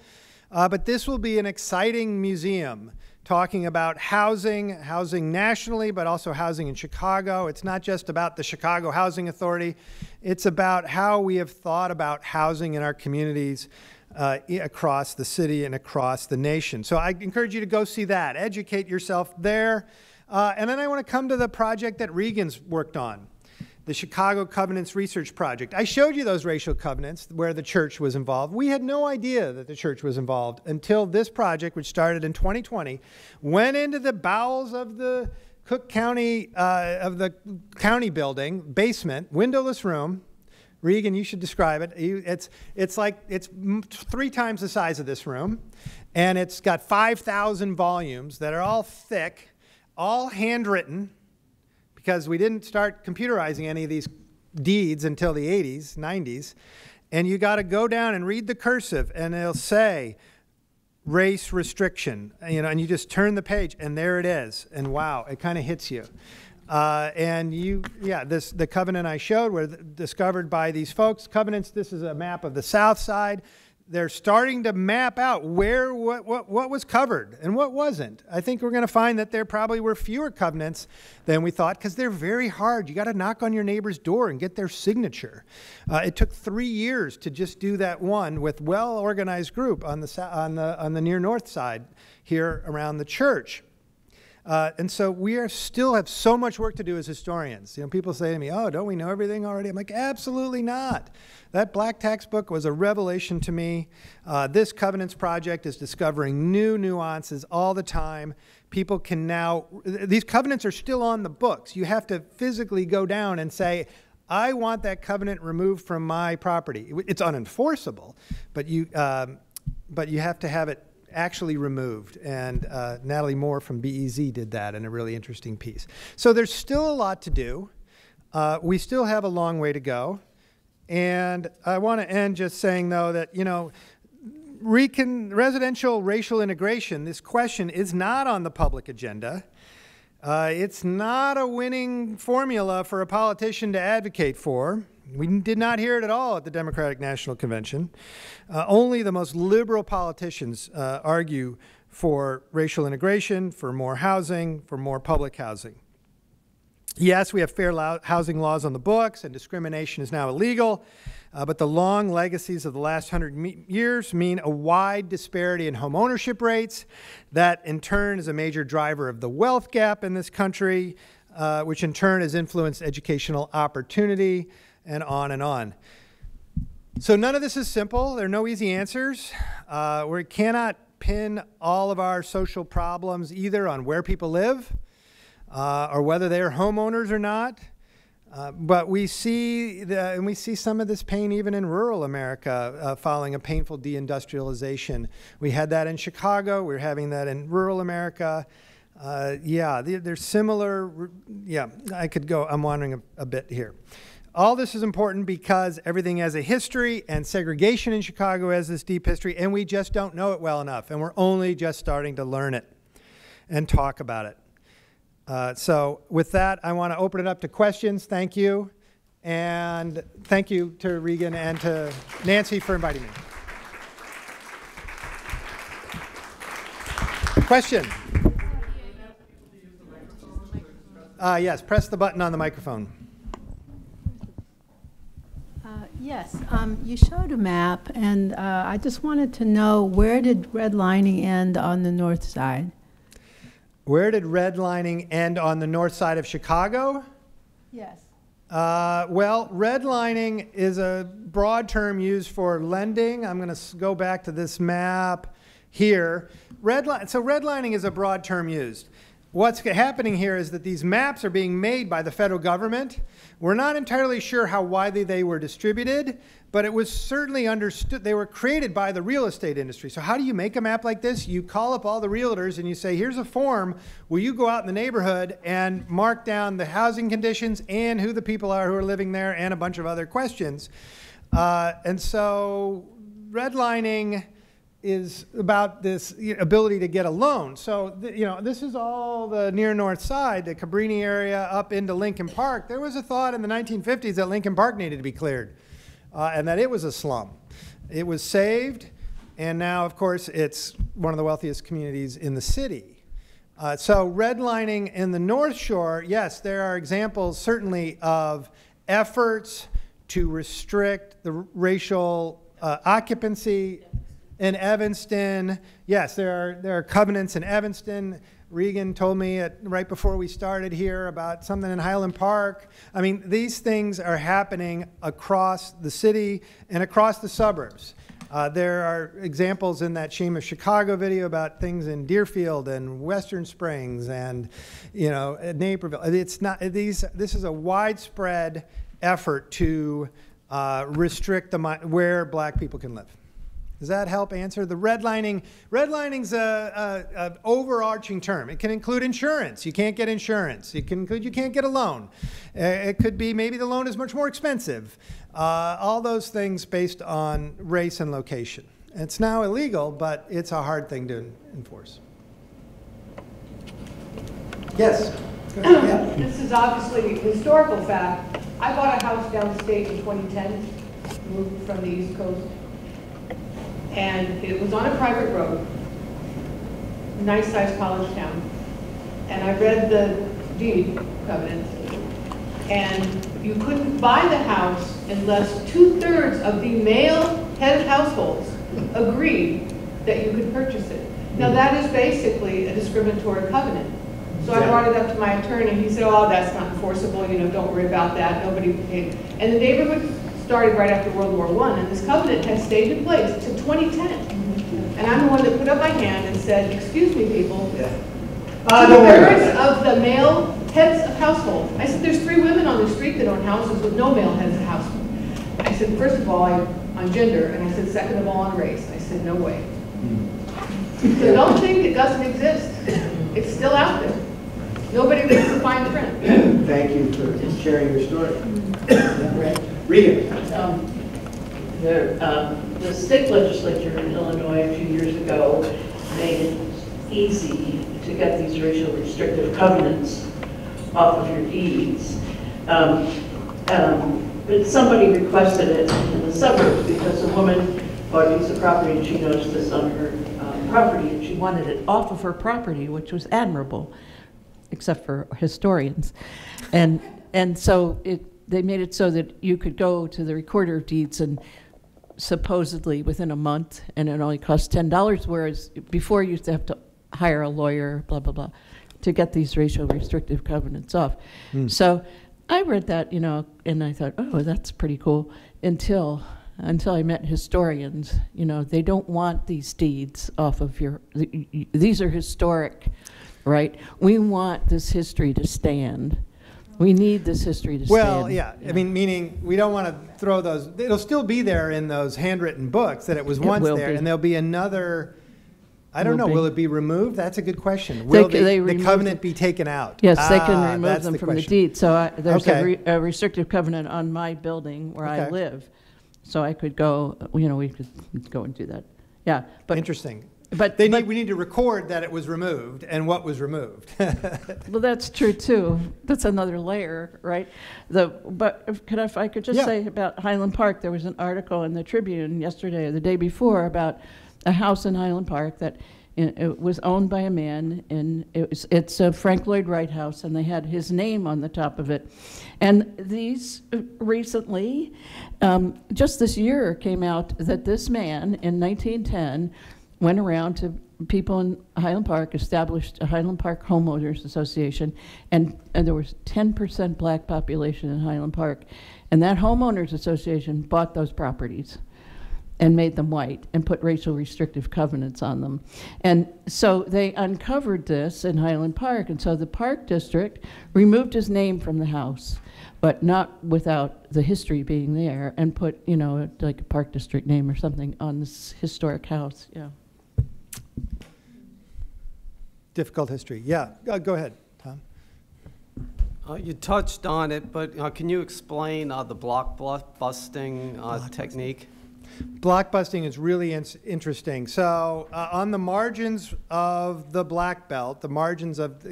But this will be an exciting museum talking about housing nationally, but also housing in Chicago. It's not just about the Chicago Housing Authority. It's about how we have thought about housing in our communities across the city and across the nation. So I encourage you to go see that. Educate yourself there. And then I want to come to the project that Regan's worked on, the Chicago Covenants Research Project. I showed you those racial covenants where the church was involved. We had no idea that the church was involved until this project, which started in 2020, went into the bowels of the Cook County, county building, basement, windowless room. Regan, you should describe it. It's 3 times the size of this room, and it's got 5,000 volumes that are all thick, all handwritten, because we didn't start computerizing any of these deeds until the 80s, 90s. And you got to go down and read the cursive, and it'll say race restriction, and you just turn the page, and there it is. And wow, it kind of hits you. The covenant I showed were discovered by these folks. Covenants, this is a map of the South Side. They're starting to map out what was covered and what wasn't. I think we're going to find that there probably were fewer covenants than we thought because they're very hard. You got to knock on your neighbor's door and get their signature. It took 3 years to just do that one with well-organized group on the near north side here around the church. And so we still have so much work to do as historians. People say to me, "Oh, don't we know everything already?" I'm like, absolutely not. That black textbook was a revelation to me. This Covenants Project is discovering new nuances all the time. People can now, these covenants are still on the books. You have to physically go down and say, I want that covenant removed from my property. It's unenforceable, but you have to have it actually removed, and Natalie Moore from BEZ did that in a really interesting piece. So there's still a lot to do. We still have a long way to go, and I want to end just saying, though, that residential racial integration, this question is not on the public agenda. It's not a winning formula for a politician to advocate for. We did not hear it at all at the Democratic National Convention. Only the most liberal politicians argue for racial integration, for more housing, for more public housing. Yes, we have fair housing laws on the books, and discrimination is now illegal, but the long legacies of the last 100 years mean a wide disparity in home ownership rates. That, in turn, is a major driver of the wealth gap in this country, which in turn has influenced educational opportunity, and on and on. So none of this is simple. There are no easy answers. We cannot pin all of our social problems either on where people live or whether they are homeowners or not. But we see some of this pain even in rural America following a painful deindustrialization. We had that in Chicago. We're having that in rural America. They're similar. Yeah, I could go. I'm wandering a bit here. All this is important because everything has a history, and segregation in Chicago has this deep history, and we just don't know it well enough, and we're only just starting to learn it and talk about it. So with that, I want to open it up to questions. Thank you. And thank you to Regan and to Nancy for inviting me. Question? Yes, press the button on the microphone. Yes, you showed a map, and I just wanted to know, where did redlining end on the north side? Where did redlining end on the north side of Chicago? Yes. Well, redlining is a broad term used for lending. I'm going to go back to this map here. So redlining is a broad term used. What's happening here is that these maps are being made by the federal government. We're not entirely sure how widely they were distributed, but it was certainly understood. They were created by the real estate industry. So how do you make a map like this? You call up all the realtors and you say, here's a form. Will you go out in the neighborhood and mark down the housing conditions and who the people are who are living there and a bunch of other questions. And so redlining is about this ability to get a loan. So, this is all the near north side, the Cabrini area up into Lincoln Park. There was a thought in the 1950s that Lincoln Park needed to be cleared and that it was a slum. It was saved, and now, of course, it's one of the wealthiest communities in the city. So redlining in the North Shore, yes, there are examples certainly of efforts to restrict the racial occupancy in Evanston. Yes, there are covenants in Evanston. Regan told me right before we started here about something in Highland Park. I mean, these things are happening across the city and across the suburbs. There are examples in that Shame of Chicago video about things in Deerfield and Western Springs and, Naperville. It's not these. This is a widespread effort to restrict where black people can live. Does that help answer? The redlining? Redlining's an overarching term. It can include insurance. You can't get insurance. It can include you can't get a loan. It could be maybe the loan is much more expensive. All those things based on race and location. It's now illegal, but it's a hard thing to enforce. Yes? Yeah. This is obviously a historical fact. I bought a house downstate in 2010, moved from the East Coast, and it was on a private road, nice sized college town. And I read the deed covenant, and you couldn't buy the house unless 2/3 of the male head of households agreed that you could purchase it. Now that is basically a discriminatory covenant. So I brought it up to my attorney, and he said, oh, that's not enforceable, don't worry about that, nobody paid. And the neighborhood started right after World War I, and this covenant has stayed in place to 2010. And I'm the one that put up my hand and said, excuse me, people, 2/3 of the male heads of household. I said, there's 3 women on the street that own houses with no male heads of household. I said, first of all, on gender, and I said, second of all, on race. I said, no way. So don't think it doesn't exist. It's still out there. Nobody reads the fine print. Thank you for sharing your story. Rita. The state legislature in Illinois a few years ago made it easy to get these racial restrictive covenants off of your deeds. But somebody requested it in the suburbs because a woman bought a piece of property and she noticed this on her property and she wanted it off of her property, which was admirable, except for historians. And so they made it so that you could go to the recorder of deeds and supposedly within a month, and it only cost $10, whereas before you used to have to hire a lawyer, blah, blah, blah, to get these racial restrictive covenants off. So I read that, and I thought, oh, that's pretty cool, until I met historians. They don't want these deeds off of these are historic, right? We want this history to stand. We need this history to stand. Well, yeah. I mean, meaning we don't want to throw those. It'll still be there in those handwritten books that it was once there, and there'll be another. I don't know. Will it be removed? That's a good question. Will the covenant be taken out? Yes, they can remove them from the deed. So there's a restrictive covenant on my building where I live. So I could go, we could go and do that. Yeah. But interesting. But we need to record that it was removed and what was removed. Well, that's true too. That's another layer, right? But if I could just say about Highland Park, there was an article in the Tribune yesterday or the day before about a house in Highland Park that it was owned by a man, and it's a Frank Lloyd Wright house, and they had his name on the top of it. And these recently, just this year, came out that this man in 1910 went around to people in Highland Park, established a Highland Park Homeowners Association, and there was 10% black population in Highland Park. And that Homeowners Association bought those properties and made them white and put racial restrictive covenants on them. And so they uncovered this in Highland Park, and so the Park District removed his name from the house, but not without the history being there, and put, like a Park District name or something on this historic house. Yeah. Difficult history. Yeah. Go ahead, Tom. You touched on it, but can you explain the block busting technique? Blockbusting is really interesting. So on the margins of the Black Belt, the margins of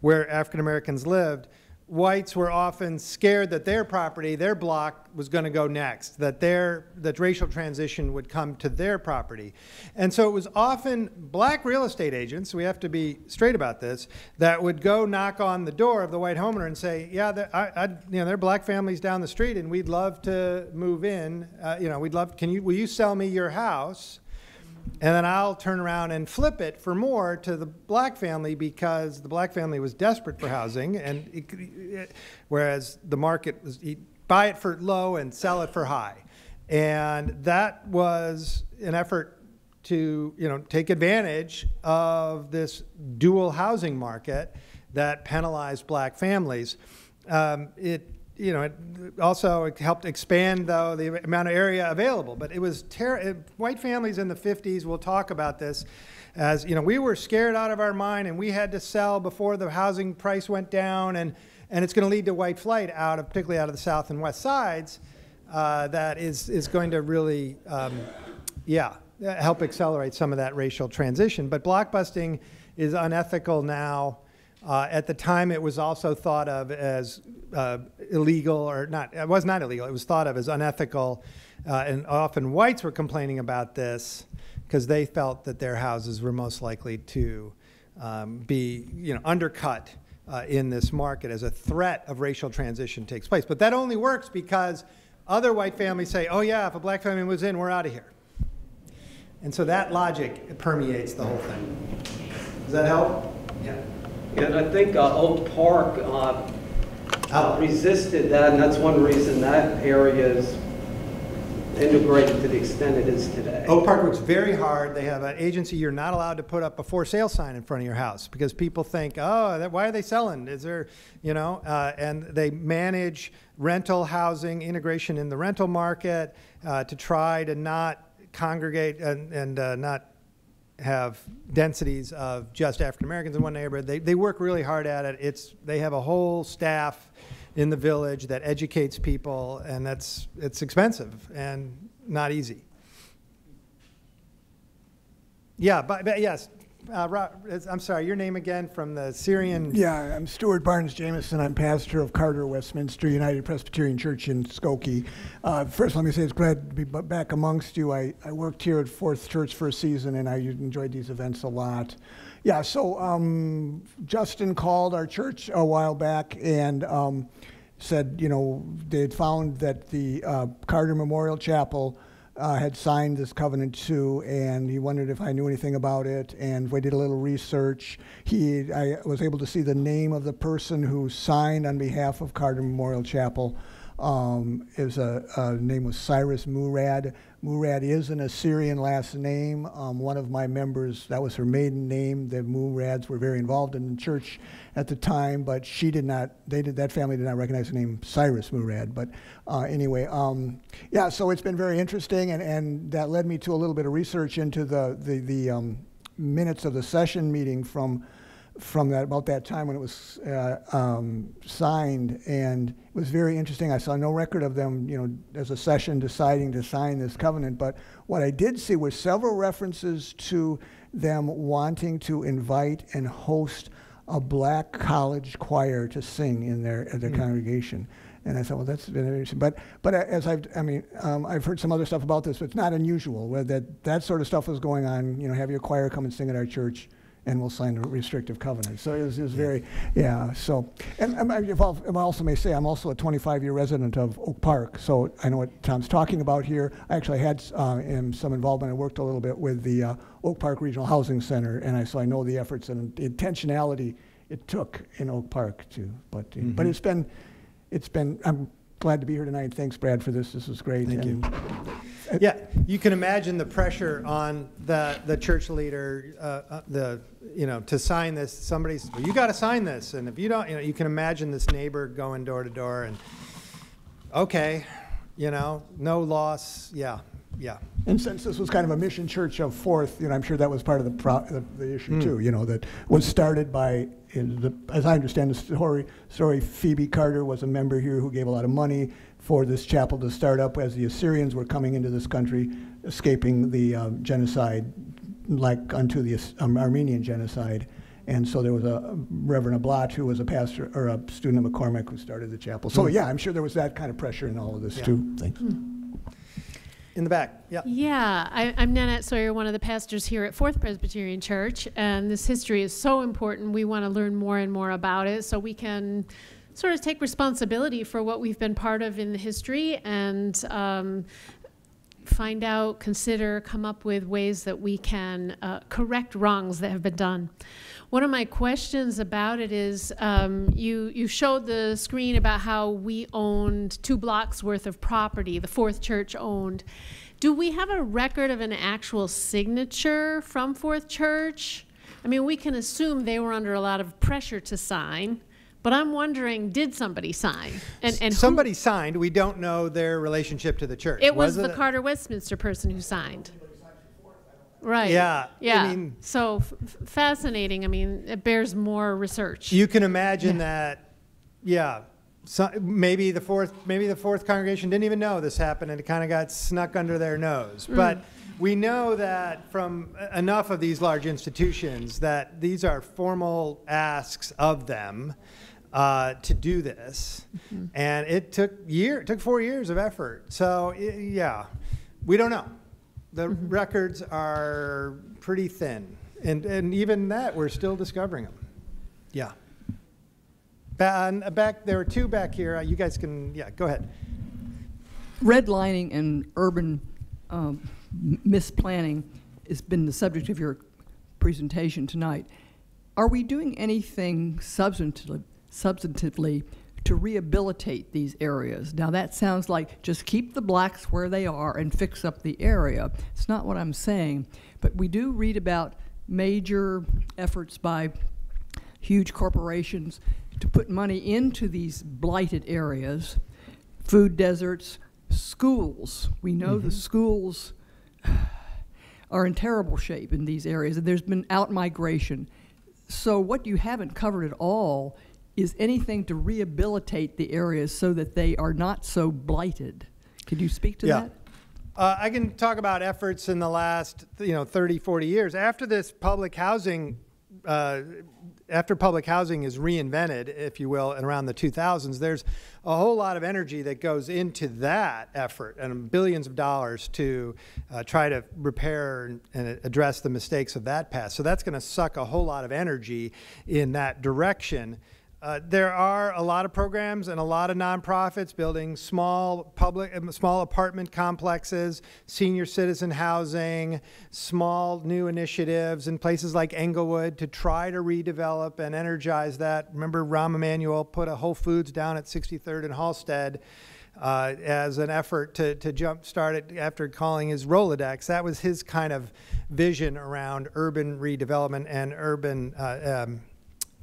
where African Americans lived, whites were often scared that their property, their block, was going to go next, that racial transition would come to their property. And so it was often black real estate agents, we have to be straight about this, that would go knock on the door of the white homeowner and say, yeah, there are black families down the street and we'd love to move in. Will you sell me your house? And then I'll turn around and flip it for more to the black family because the black family was desperate for housing, and whereas the market was, you'd buy it for low and sell it for high. And that was an effort to take advantage of this dual housing market that penalized black families. It also helped expand, though, the amount of area available. But it was white families in the 50s, we'll talk about this, as we were scared out of our mind and we had to sell before the housing price went down, and it's going to lead to white flight particularly out of the south and west sides. That is going to really, help accelerate some of that racial transition. But blockbusting is unethical now. At the time, it was also thought of as illegal, or not. It was not illegal. It was thought of as unethical, and often whites were complaining about this because they felt that their houses were most likely to be, undercut in this market as a threat of racial transition takes place. But that only works because other white families say, "Oh yeah, if a black family moves in, we're out of here." And so that logic permeates the whole thing. Does that help? Yeah. And I think Oak Park resisted that, and that's one reason that area is integrated to the extent it is today. Oak Park works very hard. They have an agency. You're not allowed to put up a for sale sign in front of your house because people think, oh, why are they selling? Is there, and they manage rental housing, integration in the rental market to try to not congregate and not have densities of just African Americans in one neighborhood. They work really hard at it. They have a whole staff in the village that educates people, and it's expensive and not easy. Yeah, but yes, I'm sorry, your name again from the Syrian. Yeah, I'm Stuart Barnes Jameson. I'm pastor of Carter Westminster United Presbyterian Church in Skokie. First, let me say it's glad to be back amongst you. I worked here at Fourth Church for a season, and I enjoyed these events a lot. Yeah, so Justin called our church a while back and said, they had found that the Carter Memorial Chapel had signed this covenant too, and he wondered if I knew anything about it, and we did a little research. I was able to see the name of the person who signed on behalf of Carter Memorial Chapel. His name was Cyrus Murad. Murad is an Assyrian last name. One of my members, that was her maiden name. The Murads were very involved in the church at the time, but that family did not recognize the name Cyrus Murad. But anyway, so it's been very interesting, and that led me to a little bit of research into the minutes of the session meeting from about that time when it was signed, and it was very interesting. I saw no record of them, as a session deciding to sign this covenant, but what I did see were several references to them wanting to invite and host a black college choir to sing in their congregation. And I thought, well, that's been interesting. But as I've heard some other stuff about this, but it's not unusual where that sort of stuff was going on. Have your choir come and sing at our church, and we'll sign a restrictive covenant. So it was very, so, and I also may say, I'm also a 25-year resident of Oak Park, so I know what Tom's talking about here. I actually had some involvement. I worked a little bit with the Oak Park Regional Housing Center, and so I know the efforts and the intentionality it took in Oak Park too. But it's been, I'm glad to be here tonight. Thanks, Brad, for this. This was great. Thank you. Yeah, you can imagine the pressure on the church leader, to sign this. Somebody says, well, you got to sign this, and if you don't, you can imagine this neighbor going door to door and, okay, no loss, yeah. And since this was kind of a mission church of Fourth, I'm sure that was part of the issue too. That was started by, as I understand the story, Phoebe Carter was a member here who gave a lot of money. for this chapel to start up as the Assyrians were coming into this country, escaping the genocide, like unto the Armenian genocide. And so there was a Reverend Ablat who was a pastor or a student of McCormick who started the chapel. So yeah, I'm sure there was that kind of pressure in all of this too. Thanks. In the back, yeah. Yeah, I'm Nanette Sawyer, one of the pastors here at Fourth Presbyterian Church, and this history is so important. We want to learn more and more about it so we can sort of take responsibility for what we've been part of in the history and find out, consider, come up with ways that we can correct wrongs that have been done. One of my questions about it is, you showed the screen about how we owned 2 blocks worth of property, the Fourth Church owned. Do we have a record of an actual signature from Fourth Church? I mean, we can assume they were under a lot of pressure to sign, but I'm wondering, did somebody sign? And somebody signed. We don't know their relationship to the church. It was the Carter Westminster person who signed. Right. Yeah. Yeah. I mean, so fascinating. I mean, it bears more research. you can imagine that. Yeah. So maybe the fourth congregation didn't even know this happened, and it kind of got snuck under their nose. But we know that from enough of these large institutions that these are formal asks of them to do this, and it took 4 years of effort. So yeah, we don't know. The records are pretty thin, and even that we're still discovering them. Yeah. Back there were 2 back here. You guys can go ahead. Redlining and urban misplanning has been the subject of your presentation tonight. Are we doing anything substantively to rehabilitate these areas? Now that sounds like just keep the blacks where they are and fix up the area. It's not what I'm saying, but we do read about major efforts by huge corporations to put money into these blighted areas, food deserts, schools. We know the schools are in terrible shape in these areas, and there's been out-migration. So what you haven't covered at all is anything to rehabilitate the areas so that they are not so blighted. Could you speak to that? I can talk about efforts in the last 30, 40 years. After this public housing, after public housing is reinvented, if you will, and around the 2000s, there's a whole lot of energy that goes into that effort and billions of dollars to try to repair and address the mistakes of that past. So that's going to suck a whole lot of energy in that direction. There are a lot of programs and a lot of nonprofits building small apartment complexes, senior citizen housing, small new initiatives in places like Englewood to try to redevelop and energize that. Remember, Rahm Emanuel put a Whole Foods down at 63rd and Halstead as an effort to jumpstart it after calling his Rolodex. That was his kind of vision around urban redevelopment and urban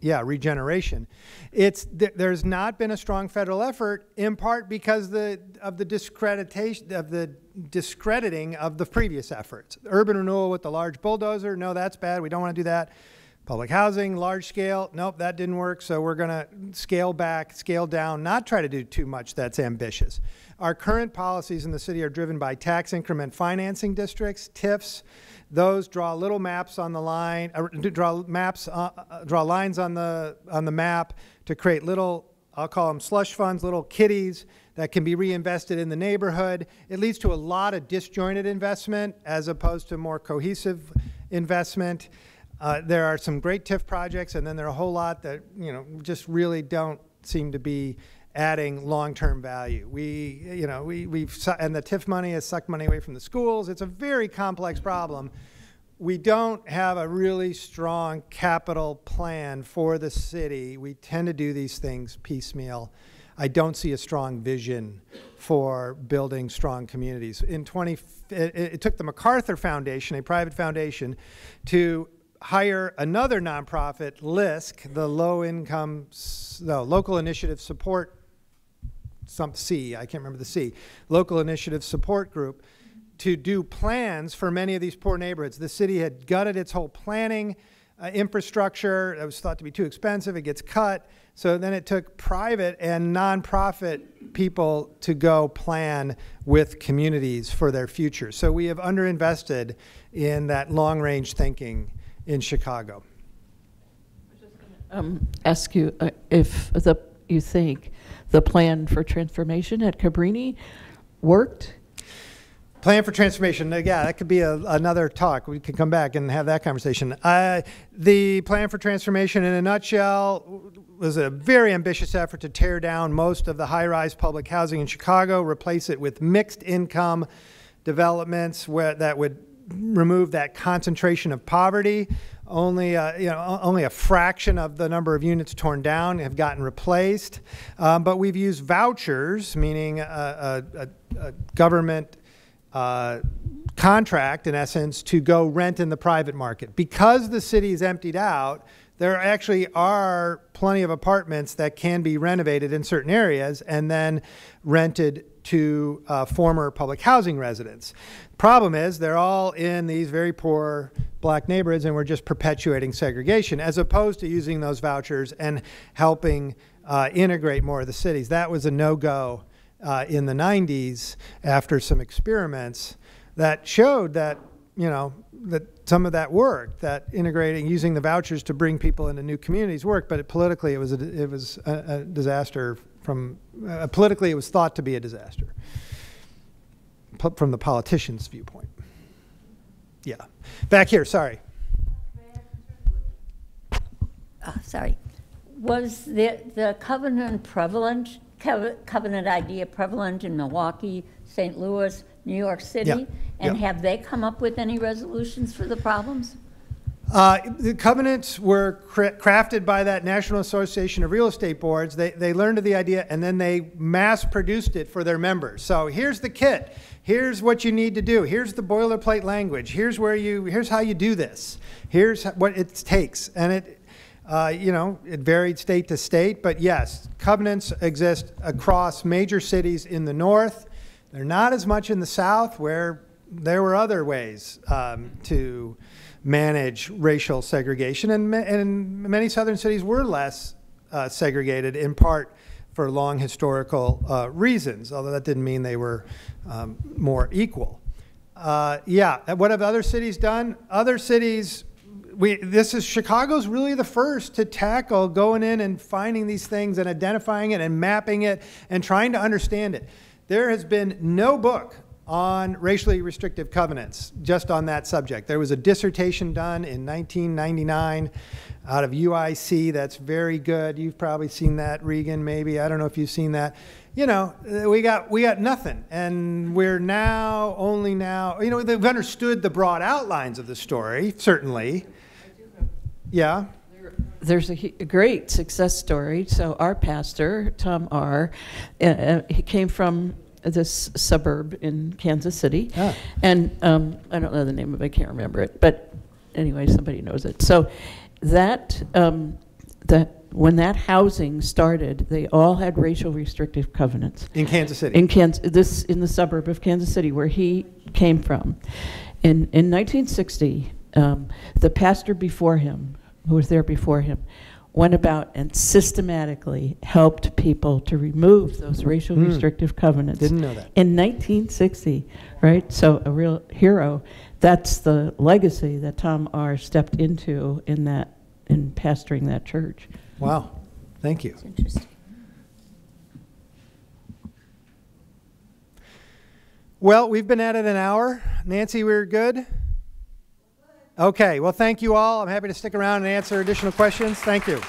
regeneration. There's not been a strong federal effort, in part because of the discrediting of the previous efforts. Urban renewal with the large bulldozer, no, that's bad. We don't want to do that. Public housing, large scale, nope, that didn't work. So we're going to scale back, scale down, not try to do too much that's ambitious. Our current policies in the city are driven by tax increment financing districts, TIFs. Those draw little maps on the line, draw lines on the map to create little, I'll call them slush funds, little kitties that can be reinvested in the neighborhood. It leads to a lot of disjointed investment as opposed to more cohesive investment. There are some great TIF projects, and then there are a whole lot that just really don't seem to be adding long-term value. And the TIF money has sucked money away from the schools. It's a very complex problem. We don't have a really strong capital plan for the city. We tend to do these things piecemeal. I don't see a strong vision for building strong communities. It took the MacArthur Foundation, a private foundation, to hire another nonprofit, LISC, the Local Initiative Support, I can't remember the C, Local Initiative Support Group, to do plans for many of these poor neighborhoods. The city had gutted its whole planning infrastructure. It was thought to be too expensive. It gets cut. So then it took private and nonprofit people to go plan with communities for their future. So we have underinvested in that long-range thinking in Chicago. Ask you if you think the plan for transformation at Cabrini worked? Plan for transformation, yeah, that could be another talk. We could come back and have that conversation. The plan for transformation in a nutshell was a very ambitious effort to tear down most of the high-rise public housing in Chicago, replace it with mixed income developments that would remove that concentration of poverty. Only a fraction of the number of units torn down have gotten replaced. But we've used vouchers, meaning a government contract, in essence, to go rent in the private market. Because the city is emptied out, there actually are plenty of apartments that can be renovated in certain areas and then rented to former public housing residents. Problem is, they're all in these very poor black neighborhoods, and we're just perpetuating segregation, as opposed to using those vouchers and helping integrate more of the cities. That was a no-go in the 90s after some experiments that showed that, that some of that worked, that integrating, using the vouchers to bring people into new communities worked, but politically it was a disaster politically it was thought to be a disaster from the politician's viewpoint. Yeah. Back here, sorry. Sorry. Was the covenant idea prevalent in Milwaukee, St. Louis, New York City? Yeah. And yeah. have they come up with any resolutions for the problems? The covenants were crafted by that National Association of Real Estate Boards. They learned of the idea, and then they mass produced it for their members. So here's the kit. Here's what you need to do. Here's the boilerplate language. Here's how you do this. Here's what it takes. And it varied state to state, but yes, covenants exist across major cities in the north. They're not as much in the south, where there were other ways to manage racial segregation, and many southern cities were less segregated, in part for long historical reasons, although that didn't mean they were more equal. What have other cities done? Other cities, Chicago's really the first to tackle going in and finding these things and identifying it and mapping it and trying to understand it. There has been no book on racially restrictive covenants, just on that subject. There was a dissertation done in 1999 out of UIC that's very good. You've probably seen that, Regan, maybe. I don't know if you've seen that. We got nothing. And we're only now, they've understood the broad outlines of the story, certainly. Yeah. There's a great success story. So our pastor, Tom R., he came from this suburb in Kansas City. Ah. And I don't know the name of it, I can't remember it, but anyway, somebody knows it. So when that housing started, they all had racial restrictive covenants. In Kansas City? In the suburb of Kansas City, where he came from. In 1960, the pastor before him, who was there before him, went about and systematically helped people to remove those racial restrictive covenants. Didn't know that. In 1960, right? So a real hero. That's the legacy that Tom R. stepped into in pastoring that church. Wow. Thank you. That's interesting. Well, we've been at it an hour. Nancy, we're good? Okay, well, thank you all. I'm happy to stick around and answer additional questions. Thank you.